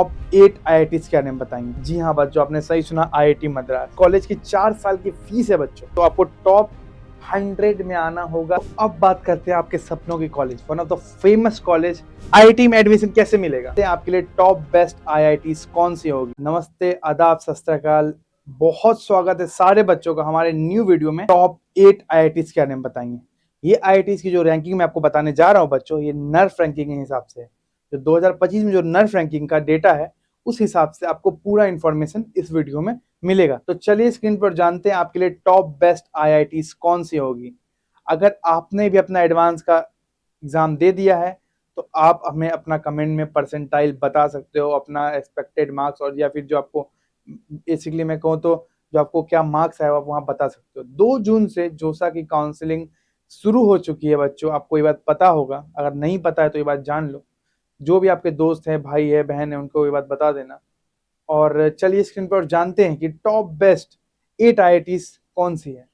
Top 8 IITs के बारे में बताएंगे। जी हाँ बच्चों, आपने सही सुना, IIT मद्रास कॉलेज की 4 साल की फीस है बच्चों, तो आपको टॉप 100 में आना होगा। तो अब बात करते हैं आपके सपनों की college, one of the famous college IIT में एडमिशन कैसे मिलेगा, आपके लिए टॉप बेस्ट IITs कौन सी होगी। नमस्ते, आदाब, सत श्री अकाल, बहुत स्वागत है सारे बच्चों का हमारे न्यू वीडियो में। टॉप 8 IITs के बारे में बताएंगे। ये IITs की जो रैंकिंग मैं आपको बताने जा रहा हूँ बच्चों, ये नर्फ रैंकिंग के हिसाब से, जो 2025 में जो नर्फ रैंकिंग का डेटा है उस हिसाब से आपको पूरा इंफॉर्मेशन इस वीडियो में मिलेगा। तो चलिए स्क्रीन पर जानते हैं आपके लिए टॉप बेस्ट IITs कौन सी होगी। अगर आपने भी अपना एडवांस का एग्जाम दे दिया है तो आप हमें अपना कमेंट में परसेंटाइल बता सकते हो, अपना एक्सपेक्टेड मार्क्स, और या फिर जो आपको बेसिकली मैं कहूँ तो जो आपको क्या मार्क्स है आप वहाँ बता सकते हो। 2 जून से जोसा की काउंसलिंग शुरू हो चुकी है बच्चों, आपको ये बात पता होगा, अगर नहीं पता है तो ये बात जान लो। जो भी आपके दोस्त हैं, भाई है, बहन है, उनको ये बात बता देना। और चलिए स्क्रीन पर जानते हैं कि टॉप बेस्ट 8 IITs कौन सी है।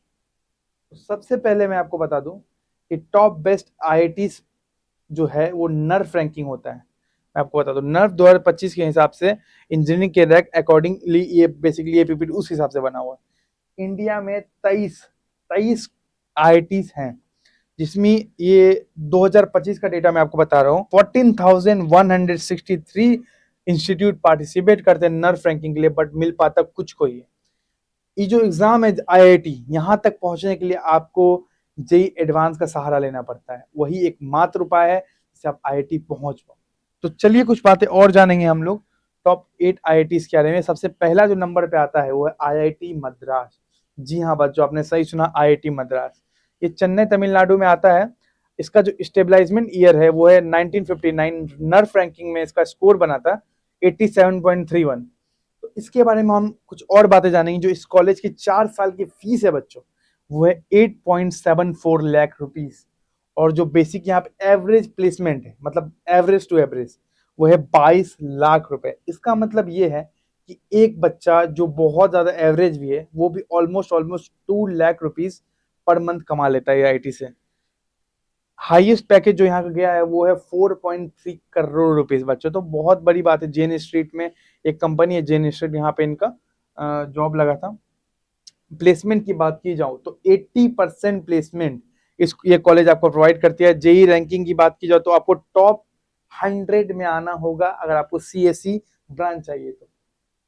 तो सबसे पहले मैं आपको बता दूं कि टॉप बेस्ट IITs जो है वो नर्फ रैंकिंग होता है। मैं आपको बता दूं, नर्फ 2025 के हिसाब से इंजीनियरिंग के रैंक अकॉर्डिंगली ये बेसिकली ये PPT उस हिसाब से बना हुआ है। इंडिया में 23 IITs हैं, जिसमें ये 2025 का डेटा मैं आपको बता रहा हूँ। 14,163 इंस्टीट्यूट पार्टिसिपेट करते हैं नर्फ रैंकिंग के लिए, बट मिल पाता कुछ को ही है। ये जो एग्जाम है IIT, यहाँ तक पहुंचने के लिए आपको जेई एडवांस का सहारा लेना पड़ता है। वही एक मात्र उपाय है जिससे आप IIT पहुंच पाओ। तो चलिए कुछ बातें और जानेंगे हम लोग टॉप 8 IITs के बारे में। सबसे पहला जो नंबर पे आता है वो है IIT मद्रास। जी हाँ बच्चों, आपने सही सुना, IIT मद्रास। ये चेन्नई तमिलनाडु में आता है। इसका जो स्टेबलाइजमेंट ईयर है वो है 1959। नर्फ रैंकिंग में इसका स्कोर बना था 87.31। तो इसके बारे में हम कुछ और बातें जानेंगे। जो इस कॉलेज की 4 साल की फीस है बच्चों वो है 8.74 लाख रुपीस, और जो बेसिक यहाँ पे एवरेज प्लेसमेंट है, मतलब एवरेज टू एवरेज, वो है 22 लाख रुपए। इसका मतलब ये है कि एक बच्चा जो बहुत ज्यादा एवरेज भी है वो भी almost 2 lakh rupees per month कमा लेता है IIT से। हाईएस्ट पैकेज जो यहाँ का गया है वो है 4.3 करोड़ रुपीस बच्चों। तो बहुत बड़ी बात है। जेन स्ट्रीट में एक कंपनी है, जेन स्ट्रीट, यहाँ पे इनका जॉब लगा था। प्लेसमेंट की बात की जाओ तो 80% प्लेसमेंट ये कॉलेज आपको प्रोवाइड करती है। जेई रैंकिंग की बात की जाए तो आपको टॉप 100 में आना होगा अगर आपको CSE ब्रांच चाहिए तो।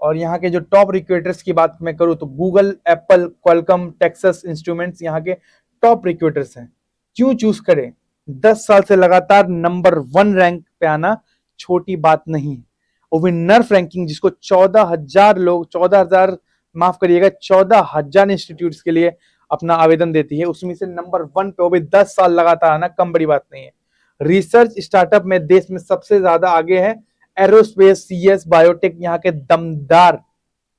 और यहाँ के जो टॉप रिक्रूटर्स की बात मैं करूँ तो Google, Apple, Qualcomm, Texas instruments यहाँ के टॉप रिक्रूटर्स हैं। क्यों चूज करें? 10 साल से लगातार नंबर 1 रैंक पे आना छोटी बात नहीं है। और भी नर्फ रैंकिंग जिसको 14,000 इंस्टीट्यूट्स के लिए अपना आवेदन देती है, उसमें से नंबर 1 पे, वो भी 10 साल लगातार आना कम बड़ी बात नहीं है। रिसर्च स्टार्टअप में देश में सबसे ज्यादा आगे है एरोस्पेस, CS, बायोटेक यहाँ के दमदार,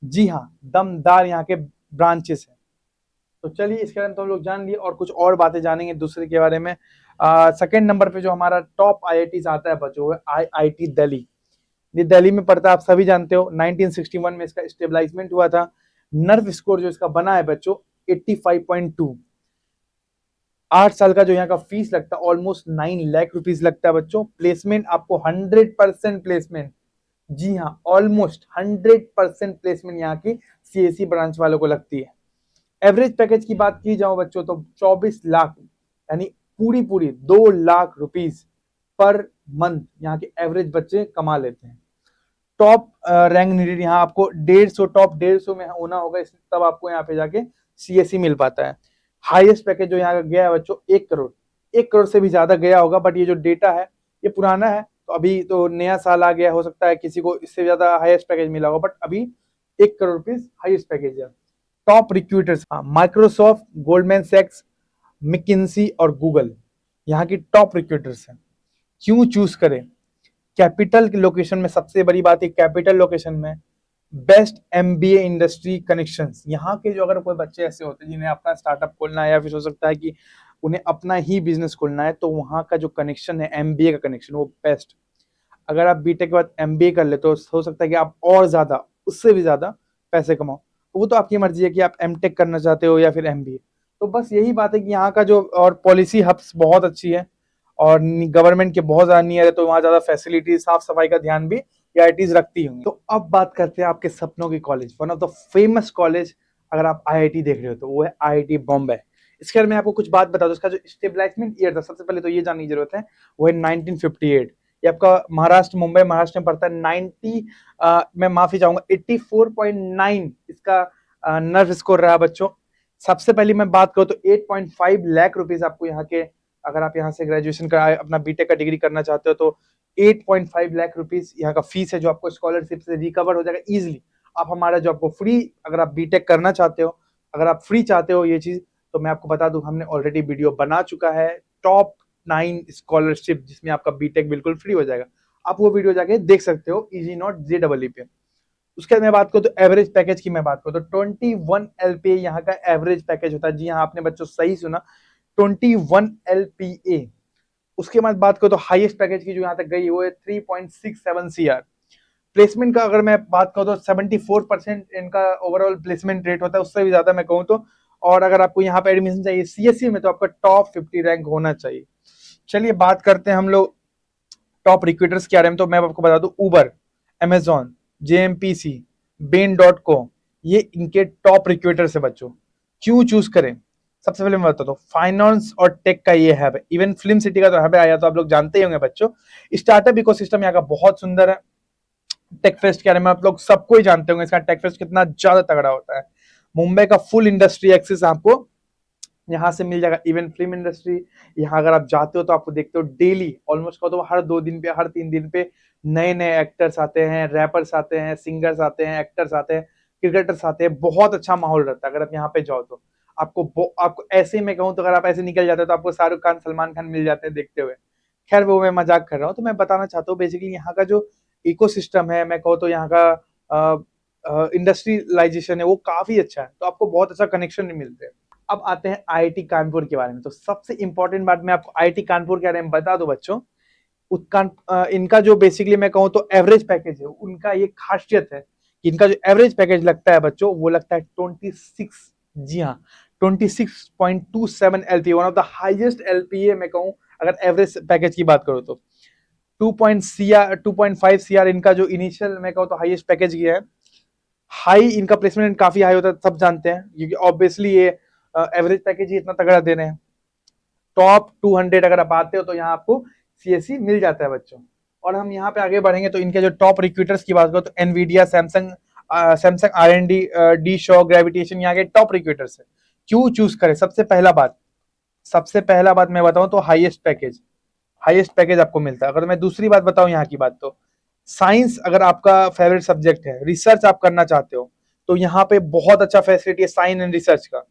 जी हाँ दमदार यहाँ के ब्रांचेस हैं। तो चलिए इसके बारे में तो हम लोग जान लिए, और कुछ और बातें जानेंगे दूसरे के बारे में। सेकंड नंबर पे जो हमारा टॉप IITs आता है बच्चों है IIT दिल्ली। ये दिल्ली में पड़ता है, आप सभी जानते हो। 1961 में इसका स्टेबलाइजमेंट हुआ था। नर्व स्कोर जो इसका बना है बच्चों 85.2। 8 साल का जो यहाँ का फीस लगता है ऑलमोस्ट 9 लाख रुपीस लगता है बच्चों। प्लेसमेंट आपको 100% प्लेसमेंट, जी हाँ ऑलमोस्ट 100% प्लेसमेंट यहाँ की CSE ब्रांच वालों को लगती है। एवरेज पैकेज की बात की जाओ बच्चों तो 24 लाख, यानी पूरी 2 लाख रुपीस पर मंथ यहाँ के एवरेज बच्चे कमा लेते हैं। टॉप रैंक नीडेड यहाँ आपको 150, टॉप 150 में होना होगा, तब आपको यहाँ पे जाके CSE मिल पाता है। हाईएस्ट पैकेज जो यहाँ का गया है बच्चों 1 करोड़, 1 करोड़ से भी ज्यादा गया होगा, बट ये जो डेटा है ये पुराना है, तो अभी तो नया साल आ गया, हो सकता है किसी को इससे ज्यादा हाईएस्ट पैकेज मिला होगा, बट अभी 1 करोड़ रुपीज हाईएस्ट पैकेज है। टॉप रिक्रूटर्स, माइक्रोसॉफ्ट, गोल्डमैन सैक्स, मैकिन्सी और गूगल यहाँ की टॉप रिक्रूटर्स हैं। क्यों चूज करें? कैपिटल की लोकेशन में, सबसे बड़ी बात है कैपिटल लोकेशन में बेस्ट MBA इंडस्ट्री कनेक्शंस। यहाँ के जो अगर कोई बच्चे ऐसे होते हैं जिन्हें अपना स्टार्टअप खोलना है, या फिर हो सकता है कि उन्हें अपना ही बिजनेस खोलना है, तो वहाँ का जो कनेक्शन है MBA का कनेक्शन वो बेस्ट। अगर आप BTech के बाद MBA कर ले तो हो सकता है कि आप और ज्यादा, उससे भी ज्यादा पैसे कमाओ। वो तो आपकी मर्जी है कि आप MTech करना चाहते हो या फिर MBA। तो बस यही बात है कि यहाँ का जो और पॉलिसी हब्स बहुत अच्छी है, और गवर्नमेंट के बहुत ज्यादा नियर है, तो वहाँ ज्यादा फैसिलिटी, साफ सफाई का ध्यान भी ये आईआईटीज रखती होंगी। तो अब बात करते हैं आपके सपनों की college, one of the famous college अगर आप आईआईटी देख रहे हो तो वो है आईआईटी बॉम्बे। इसके बारे में आपको कुछ बात बता दो, इसका जो स्टेबलाइजमेंट ईयर था सबसे पहले तो ये जानने की जरूरत है, वो है 1958। ये आपका महाराष्ट्र, मुंबई महाराष्ट्र में पड़ता है। 90 मैं माफी चाहूंगा 84.9 इसका नर्व स्कोर रहा बच्चों। सबसे पहले मैं बात करूँ तो 8.5 लाख रुपीज आपको यहाँ के, अगर आप यहाँ से ग्रेजुएशन का अपना बीटेक का डिग्री करना चाहते हो तो 8.5 लाख रुपीज यहाँ का फीस है, जो आपको स्कॉलरशिप से रिकवर हो जाएगा इजिली। आप हमारा जो आपको फ्री, अगर आप बीटेक करना चाहते हो, अगर आप फ्री चाहते हो ये चीज, तो मैं आपको बता दूं हमने ऑलरेडी वीडियो बना चुका है टॉप 9 स्कॉलरशिप, जिसमें आपका बीटेक बिल्कुल फ्री हो जाएगा। आप वो वीडियो जाके देख सकते हो इजी नॉट JEE पे। उसके बाद मैं बात करूँ तो एवरेज पैकेज की मैं बात करूँ तो 21 LPA यहाँ का एवरेज पैकेज होता है। जी हाँ, आपने बच्चों सही सुना, 21 LPA। उसके बाद बात करूँ तो हाईएस्ट पैकेज की जो यहाँ तक गई वो है 3.67 CR। प्लेसमेंट का अगर मैं बात करूँ तो 74% इनका ओवरऑल प्लेसमेंट रेट होता है, उससे भी ज्यादा मैं कहूँ तो। और अगर आपको यहाँ पे एडमिशन चाहिए CSE में तो आपका टॉप 50 रैंक होना चाहिए। चलिए बात करते हैं हम लोग टॉप रिक्रूटर्स के बारे में। तो मैं आपको बता दूं उबर, अमेजॉन, JMPC, Bain.co, ये इनके टॉप रिक्रूटर्स है बच्चों। क्यों चूज करें? सबसे पहले मैं बताता हूँ, फाइनेंस और टेक का ये हब है। इवन फिल्म सिटी का तो हब आया तो आप लोग जानते ही होंगे बच्चों। स्टार्टअप इकोसिस्टम यहाँ का बहुत सुंदर है। टेक फेस्ट के बारे में आप लोग सबको ही जानते होंगे, इसका टेक फेस्ट कितना ज्यादा तगड़ा होता है। मुंबई का फुल इंडस्ट्री एक्सेस आपको यहाँ से मिल जाएगा। इवन फिल्म इंडस्ट्री, यहाँ अगर आप जाते हो तो आपको देखते हो डेली ऑलमोस्ट कहो तो हर 2 दिन पे, हर 3 दिन पे नए नए एक्टर्स आते हैं, रैपर्स आते हैं, सिंगर्स आते हैं, एक्टर्स आते हैं, क्रिकेटर्स आते हैं। बहुत अच्छा माहौल रहता है। अगर आप यहाँ पे जाओ तो आपको ऐसे में कहूँ तो अगर आप ऐसे निकल जाते हो तो आपको शाहरुख खान, सलमान खान मिल जाते हैं देखते हुए। खैर वो मैं मजाक कर रहा हूँ। तो मैं बताना चाहता हूँ बेसिकली यहाँ का जो इकोसिस्टम है, मैं कहूँ तो यहाँ का इंडस्ट्रियलाइजेशन है वो काफी अच्छा है, तो आपको बहुत अच्छा कनेक्शन मिलते हैं। अब आते हैं आईआईटी कानपुर के बारे में। तो सबसे इंपॉर्टेंट बात मैं आपको आईआईटी कानपुर के बारे में बता दूं बच्चों, इनका जो बेसिकली मैं कहूँ तो एवरेज पैकेज है, उनका ये खासियत है कि इनका जो एवरेज पैकेज लगता है बच्चों वो लगता है 26, जी हाँ 26.27 LPA, one of the highest LPA मैं कहूँ अगर एवरेज पैकेज की बात करूँ तो। 2.5 CR इनका जो इनिशियल मैं कहूँ तो हाईएस्ट पैकेज किया है। हाई इनका प्लेसमेंट काफी हाई होता है, सब जानते हैं, क्योंकि ऑब्वियसली ये एवरेज पैकेज ही इतना तगड़ा दे रहे हैं। टॉप 200 अगर आप आते हो तो यहाँ आपको CSE मिल जाता है बच्चों। और हम यहाँ पे आगे बढ़ेंगे तो इनके जो टॉप रिक्रूटर्स की बात करो तो Nvidia, Samsung R&D, D shock, gravitation यहाँ के टॉप रिक्रूटर्स है। क्यों चूज करें? सबसे पहला बात मैं बताऊं तो हाईएस्ट पैकेज आपको मिलता है। अगर मैं दूसरी बात बताऊं यहाँ की बात, तो साइंस अगर आपका फेवरेट सब्जेक्ट है, रिसर्च आप करना चाहते हो तो यहाँ पे बहुत अच्छा फैसिलिटी है साइंस एंड रिसर्च का।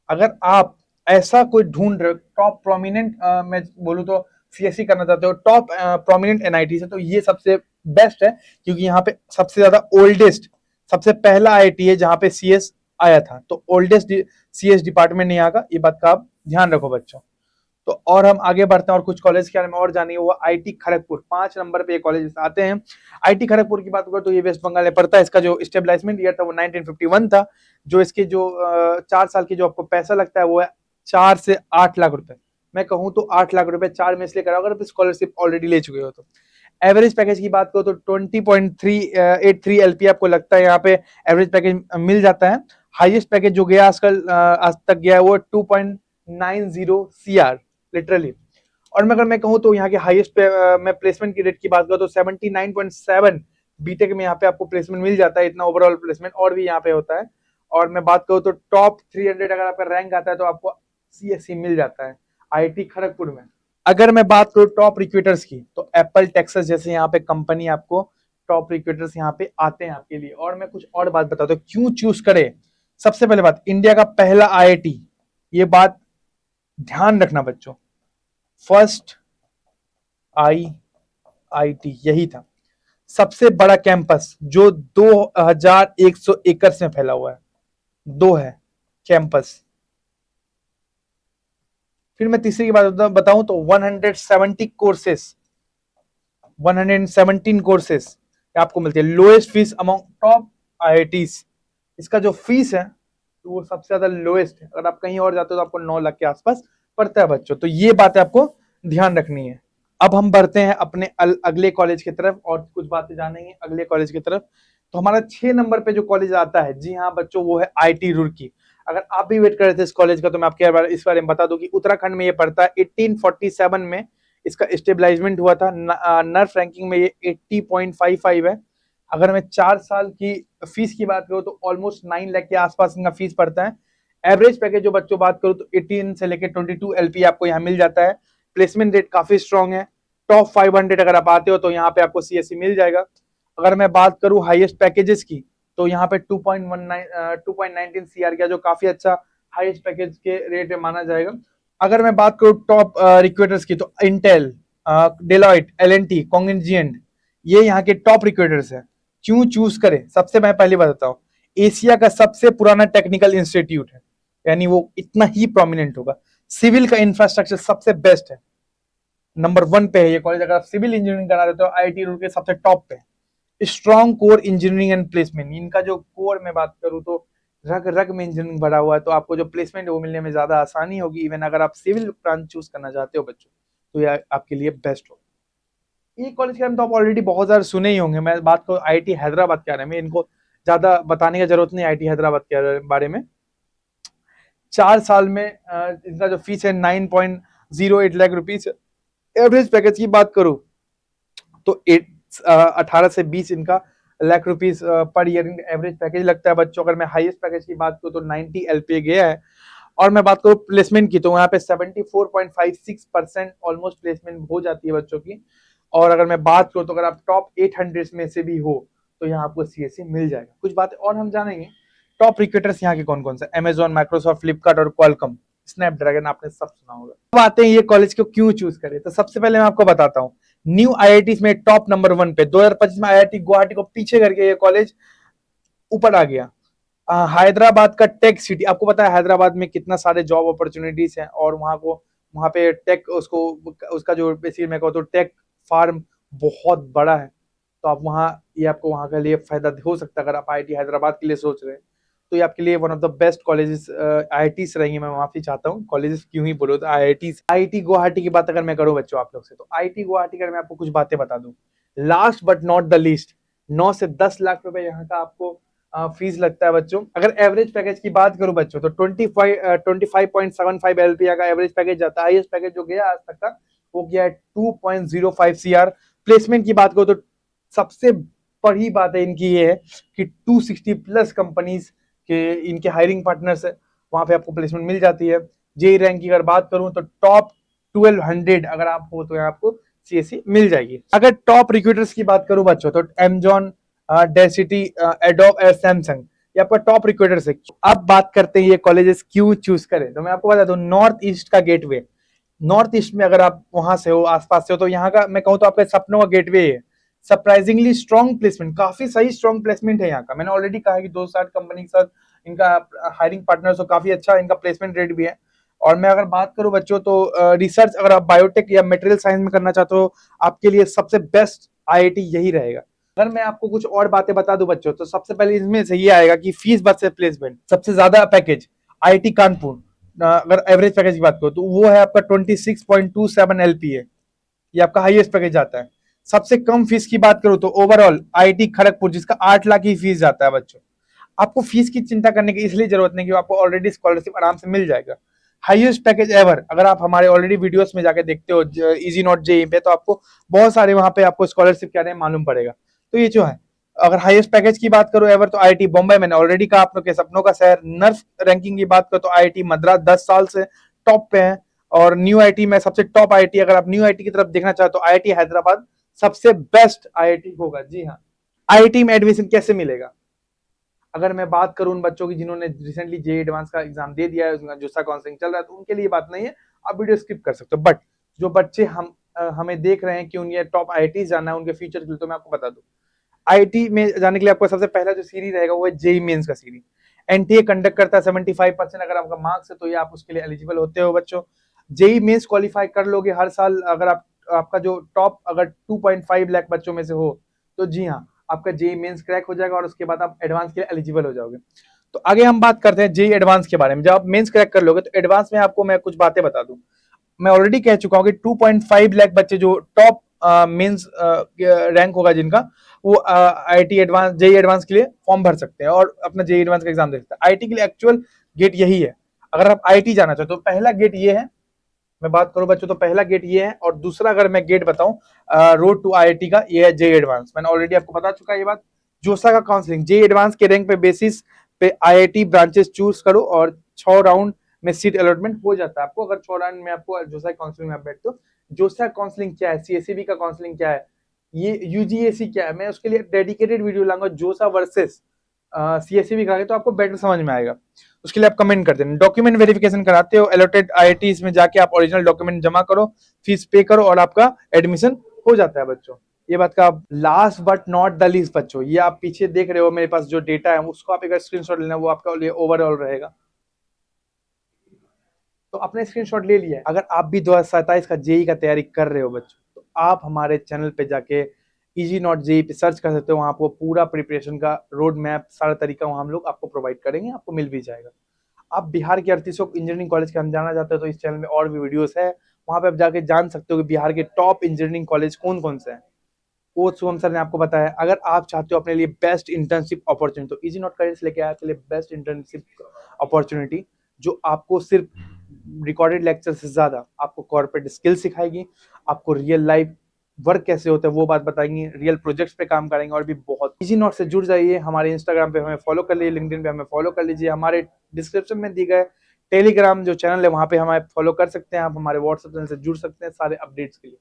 अगर आप ऐसा कोई ढूंढ रहे हो टॉप प्रोमिनेंट, मैं बोलूँ तो CSE करना चाहते हो टॉप प्रोमिनेंट NIT से, तो ये सबसे बेस्ट है, क्योंकि यहाँ पे सबसे ज्यादा ओल्डेस्ट, सबसे पहला IIT है जहाँ पे CS आया था। तो ओल्डेस्ट CS डिपार्टमेंट यहाँ का, ये बात का आप ध्यान रखो बच्चों। तो और हम आगे बढ़ते हैं और कुछ कॉलेज के बारे में और जानिए। वो IIT खड़गपुर 5 नंबर पे ये कॉलेज आते हैं। IIT खड़गपुर की बात करें तो ये वेस्ट बंगाल में पड़ता है। इसका जो स्टेबलाइजमेंट ईयर था वो 1951 था। जो इसके जो 4 साल की जो आपको पैसा लगता है वो है 4 से 8 लाख रुपए। मैं कहूँ तो 8 लाख रुपए 4 में इसलिए कराओ अगर आप स्कॉलरशिप ऑलरेडी ले चुके हो तो। एवरेज पैकेज की बात करो तो 20.383 LPA आपको लगता है यहाँ पे एवरेज पैकेज मिल जाता है। हाईएस्ट पैकेज जो गया आजकल आज तक गया है वो 2.90 CR लिटरली। और मैं अगर मैं कहूँ तो यहाँ के हाईएस्ट मैं प्लेसमेंट की रेट की बात करूँ तो 79.7 बीटेक में यहाँ पे आपको प्लेसमेंट मिल जाता है। इतना ओवरऑल प्लेसमेंट और भी यहाँ पे होता है। और मैं बात करूँ तो टॉप 300 अगर आपका रैंक आता है तो आपको CSE मिल जाता है IIT खड़गपुर में। अगर मैं बात करूँ टॉप रिक्रूटर्स की तो एप्पल, टेक्सास जैसे यहाँ पे कंपनी आपको टॉप रिक्रूटर्स यहाँ पे आते हैं आपके लिए। और मैं कुछ और बात बताता हूँ क्यों चूज करे। सबसे पहले बात, इंडिया का पहला IIT, ये बात ध्यान रखना बच्चों, फर्स्ट IIT यही था। सबसे बड़ा कैंपस जो 2100 एकड़ में फैला हुआ है, 2 है कैंपस। फिर मैं तीसरी की बात बताऊं तो 117 कोर्सेस आपको मिलती है। Lowest fees among top IITs। इसका जो फीस है तो वो सबसे ज्यादा लोएस्ट है। अगर आप कहीं और जाते हो तो आपको 9 लाख के आसपास पड़ता है बच्चों। तो ये बात आपको ध्यान रखनी है। अब हम बढ़ते हैं अपने अगले कॉलेज की तरफ और कुछ बातें जानेंगे अगले कॉलेज की तरफ। तो हमारा 6 नंबर पे जो कॉलेज आता है, जी हाँ बच्चों, वो है आईटी रुड़की। अगर आप भी वेट कर रहे थे इस कॉलेज का, तो मैं आपके इस बारे में बता दूं कि उत्तराखंड में ये पड़ता है। 1847 में इसका स्टेबलाइजमेंट हुआ था। नर्फ रैंकिंग में ये 80.55 है। अगर मैं 4 साल की फीस की बात करूँ तो ऑलमोस्ट 9 लाख के आसपास इनका फीस पड़ता है। एवरेज पैकेज जो बच्चों बात करूँ तो 18 से लेकर 22 एलपी आपको यहाँ मिल जाता है। प्लेसमेंट रेट काफी स्ट्रॉन्ग है। टॉप 500 अगर आप आते हो तो यहाँ पे आपको सीएससी मिल जाएगा। अगर मैं बात करूँ हाईएस्ट पैकेजेस की, तो यहाँ पे 2.19 सीआर का, जो काफी अच्छा हाईएस्ट पैकेज के रेट में माना जाएगा। अगर मैं बात करूँ टॉप रिक्रूटर्स की, तो इंटेल, डेलॉइट, एलएनटी, कॉग्निजेंट, ये यहाँ के टॉप रिक्रूटर्स है। क्यों चूज करें? सबसे मैं पहले बताता हूँ, एशिया का सबसे पुराना टेक्निकल इंस्टीट्यूट है, यानी वो इतना ही प्रोमिनेंट होगा। सिविल का इंफ्रास्ट्रक्चर सबसे बेस्ट है, नंबर 1 पे है ये कॉलेज। अगर आप सिविल इंजीनियरिंग करा रहे हो तो आईआईटी रुड़की सबसे टॉप पे है। Strong core engineering and placement, इनका जो कोर में बात करूँ तो रग रग में इंजीनियरिंग भरा हुआ है, तो आपको जो प्लेसमेंट है वो मिलने में ज्यादा आसानी होगी। इवन अगर आप सिविल ब्रांच चूज करना चाहते हो बच्चों, तो ये आपके लिए बेस्ट होगा। ये कॉलेज के बारे में तो आप ऑलरेडी बहुत ज्यादा सुने ही होंगे। मैं बात करूँ आईआईटी हैदराबाद के बारे में, इनको ज्यादा बताने की जरूरत नहीं आईआईटी हैदराबाद के बारे में। 4 साल में इनका जो फीस है 9.08 लाख रुपीज। एवरेज पैकेज की बात करूं तो 18 से 20 इनका lakh rupees per year average package लगता है बच्चों। अगर मैं हाईएस्ट पैकेज की बात करूं तो 90 एलपीए गया है। और मैं बात करूं प्लेसमेंट की, तो यहाँ पे 74.56% ऑलमोस्ट प्लेसमेंट हो जाती है बच्चों की। और अगर मैं बात करूं तो अगर आप टॉप 800 में से भी हो तो यहाँ आपको सीएससी मिल जाएगा। कुछ बातें और हम जानेंगे। टॉप रिक्रूटर्स यहाँ के कौन कौन से? अमेजॉन, माइक्रोसॉफ्ट, फ्लिपकार्ट और क्वालकॉम, स्नैपड्रैगन, आपने सब सुना होगा। अब आते हैं ये कॉलेज को क्यों चूज करें, तो सबसे पहले मैं आपको बताता हूँ। न्यू आईआईटी में टॉप नंबर 1 पे 2025 में आईआईटी गुवाहाटी को पीछे करके ये कॉलेज ऊपर आ गया। हैदराबाद का टेक सिटी, आपको पता है हैदराबाद में कितना सारे जॉब अपॉर्चुनिटीज हैं, और वहां पे टेक उसका जो बेसिकली मैं कहूँ तो टेक फार्म बहुत बड़ा है। तो आप वहाँ, ये आपको वहाँ के लिए फायदा हो सकता है। अगर आप आईआईटी हैदराबाद के लिए सोच रहे हैं तो ये आपके लिए one of the best colleges IITs रहेंगे। मैं माफी चाहता हूँ, कॉलेजेस क्यों ही बोलो, तो आईआईटी गुवाहाटी की बात अगर मैं करूँ बच्चों आप लोग से, तो आईआईटी गुवाहाटी का मैं आपको कुछ बातें बता दूं। Last but not the least, 9 से 10 लाख रुपए यहाँ का आपको फीस लगता है बच्चों। अगर एवरेज पैकेज की बात करूं बच्चों, तो 25.75 एलपीए का एवरेज पैकेज जाता है। हाईएस्ट पैकेज जो गया आज तक का वो गया है 2.05 सीआर। प्लेसमेंट की बात करो तो सबसे बड़ी बात है इनकी ये है कि 260 प्लस कंपनीज के इनके हायरिंग पार्टनर्स है, वहां पे आपको प्लेसमेंट मिल जाती है। जेई रैंक की अगर बात करूं तो टॉप 1200 अगर आप हो तो यहाँ आपको सीएससी मिल जाएगी। अगर टॉप रिक्रूटर्स की बात करूं बच्चों, तो एमेजॉन, डेसिटी, एडोब और सैमसंग, ये आपका टॉप रिक्रूटर्स है। अब बात करते हैं ये कॉलेजेस क्यों चूज करें, तो मैं आपको बता दूं, नॉर्थ ईस्ट का गेटवे। नॉर्थ ईस्ट में अगर आप वहां से हो, आसपास से हो, तो यहाँ का मैं कहूँ तो आपके सपनों का गेटवे है। सरप्राइजिंगली स्ट्रॉन्ग प्लेसमेंट, काफी सही स्ट्रॉन्ग प्लेसमेंट है यहाँ का। मैंने ऑलरेडी कहा कि 260 कंपनी के साथ इनका हायरिंग पार्टनर्स हो, काफी अच्छा इनका प्लेसमेंट रेट भी है। और मैं अगर बात करूं बच्चों, तो रिसर्च अगर आप बायोटेक या मटेरियल साइंस में करना चाहते हो, आपके लिए सबसे बेस्ट आईआईटी यही रहेगा। अगर मैं आपको कुछ और बातें बता दूं बच्चों, तो सबसे पहले इसमें से ये आएगा कि फीस बस प्लेसमेंट सबसे ज्यादा पैकेज आईआईटी कानपुर। अगर एवरेज पैकेज की बात करो तो वो है आपका 26.27 एलपीए, ये आपका हाईएस्ट पैकेज जाता है। सबसे कम फीस की बात करूं तो ओवरऑल आईआईटी खड़गपुर, जिसका 8 लाख की फीस जाता है बच्चों। आपको फीस की चिंता करने की इसलिए जरूरत नहीं कि आपको ऑलरेडी स्कॉलरशिप आराम से मिल जाएगा। हाईएस्ट पैकेज एवर, अगर आप हमारे ऑलरेडी वीडियोस में जाके देखते हो इजी नॉट जेई पे, तो आपको बहुत सारे वहां पे आपको स्कॉलरशिप क्या मालूम पड़ेगा। तो ये जो है, अगर हाईएस्ट पैकेज की बात करो एवर, तो आईआईटी बॉम्बे, मैंने ऑलरेडी कहा आप लोग के सपनों का शहर। नर्स रैंकिंग की बात करो तो आईआईटी मद्रास 10 साल से टॉप पे है। और न्यू आईआईटी में सबसे टॉप आईआईटी, अगर आप न्यू आईआईटी की तरफ देखना चाहते तो आईआईटी हैदराबाद सबसे बेस्ट आईआईटी होगा। जी हाँ। आईआईटी में एडमिशन कैसे मिलेगा, अगर मैं बात करूं उन बच्चों की जिन्होंने रिसेंटली जेई एडवांस का एग्जाम दे दिया है, उसका दूसरा काउंसलिंग चल रहा है, तो उनके लिए बात नहीं है, आप वीडियो स्किप कर सकते हो। बट जो बच्चे हमें देख रहे हैं कि उन्हें टॉप आईआईटी जाना है उनके फ्यूचर के लिए, तो मैं आपको बता दूं, आईआईटी में जाने के लिए आपको सबसे पहला जो सीरीज रहेगा वो है जेई मेंस का सीरीज। एनटीए कंडक्ट करता है 75%, अगर आपका मार्क्स है तो ये आप उसके लिए एलिजिबल होते हो बच्चों। जेई मेंस क्वालिफाई कर लोगे हर साल, अगर आपका जो टॉप अगर 2.5 लाख बच्चों में से हो, तो जी हाँ, आपका जेई मेंस क्रैक हो जाएगा और उसके बाद आप एडवांस के लिए एलिजिबल हो जाओगे। तो आगे हम बात करते हैं जेई एडवांस के बारे में। जब आप मेंस क्रैक कर लोगे तो एडवांस में आपको मैं कुछ बातें बता दूं। मैं ऑलरेडी कह चुका हूँ कि 2.5 लाख बच्चे जो टॉप मेंस रैंक होगा जिनका, वो आईआईटी एडवांस, जेई एडवांस के लिए फॉर्म भर सकते हैं और अपना जेई एडवांस का एग्जाम दे सकते हैं। आईआईटी के लिए एक्चुअल गेट यही है। अगर आप आईआईटी जाना चाहते हो तो पहला गेट ये है, मैं बात करूं बच्चों तो पहला गेट ये है, और दूसरा अगर मैं गेट बताऊं रोड टू आईआईटी का, ये है जेई एडवांस। मैंने ऑलरेडी आपको बता चुका है ये बात। जोसा का काउंसलिंग, जेई एडवांस के रैंक पे बेसिस पे आईआईटी ब्रांचेस चूज करो और 6 राउंड में सीट अलॉटमेंट हो जाता है आपको। अगर 6 राउंड में आपको जोसा काउंसलिंग में आप बैठते हो। जोसा काउंसलिंग क्या है, सीएसईबी का काउंसलिंग क्या है, ये यूजीएसी क्या है, मैं उसके लिए डेडिकेटेड वीडियो लाऊंगा। जोसा वर्सेस सीएसईबी करा के तो आपको बेटर समझ में आएगा। उसके लिए आप कमेंट कर देना। डॉक्यूमेंट वेरिफिकेशन कराते हो अलॉटेड आईआईटीज में जाके, आप ओरिजिनल डॉक्यूमेंट जमा करो, फीस पे करो और आपका एडमिशन हो जाता है बच्चों। ये बात का last but not the least बच्चों, ये आप पीछे देख रहे हो मेरे पास जो डेटा है, उसको आप एक स्क्रीनशॉट लेना, वो आपका लिए ओवरऑल रहेगा। तो आपने स्क्रीनशॉट ले लिया है। अगर आप भी 2027 का जेई का तैयारी कर रहे हो बच्चों, तो आप हमारे चैनल पे जाके इजी नॉट जेई पे सर्च कर सकते हो। वहां आपको पूरा प्रिपरेशन का रोड मैप, सारा तरीका वहां हम लोग आपको प्रोवाइड करेंगे, आपको मिल भी जाएगा। आप बिहार के 38 इंजीनियरिंग कॉलेज के हम जाना चाहते हो तो इस चैनल में और भी वीडियोस है, वहां पे आप जाके जान सकते हो कि बिहार के टॉप इंजीनियरिंग कॉलेज कौन कौन से हैं। वो शुभम सर ने आपको बताया। अगर आप चाहते हो अपने लिए बेस्ट इंटर्नशिप अपॉर्चुनिटी, तो इजी नॉट कॉलेज लेके आया आपके लिए बेस्ट इंटर्नशिप अपॉर्चुनिटी, जो आपको सिर्फ रिकॉर्डेड लेक्चर से ज्यादा आपको कॉर्पोरेट स्किल सिखाएगी, आपको रियल लाइफ वर्क कैसे होता है वो बात बताएंगे, रियल प्रोजेक्ट्स पे काम करेंगे और भी बहुत। इजी नोट से जुड़ जाइए, हमारे इंस्टाग्राम पे हमें फॉलो कर लीजिए, लिंक्डइन पे हमें फॉलो कर लीजिए, हमारे डिस्क्रिप्शन में दी गए टेलीग्राम जो चैनल है वहां पे हमें फॉलो कर सकते हैं आप, हमारे व्हाट्सएप चैनल से जुड़ सकते हैं सारे अपडेट्स के लिए।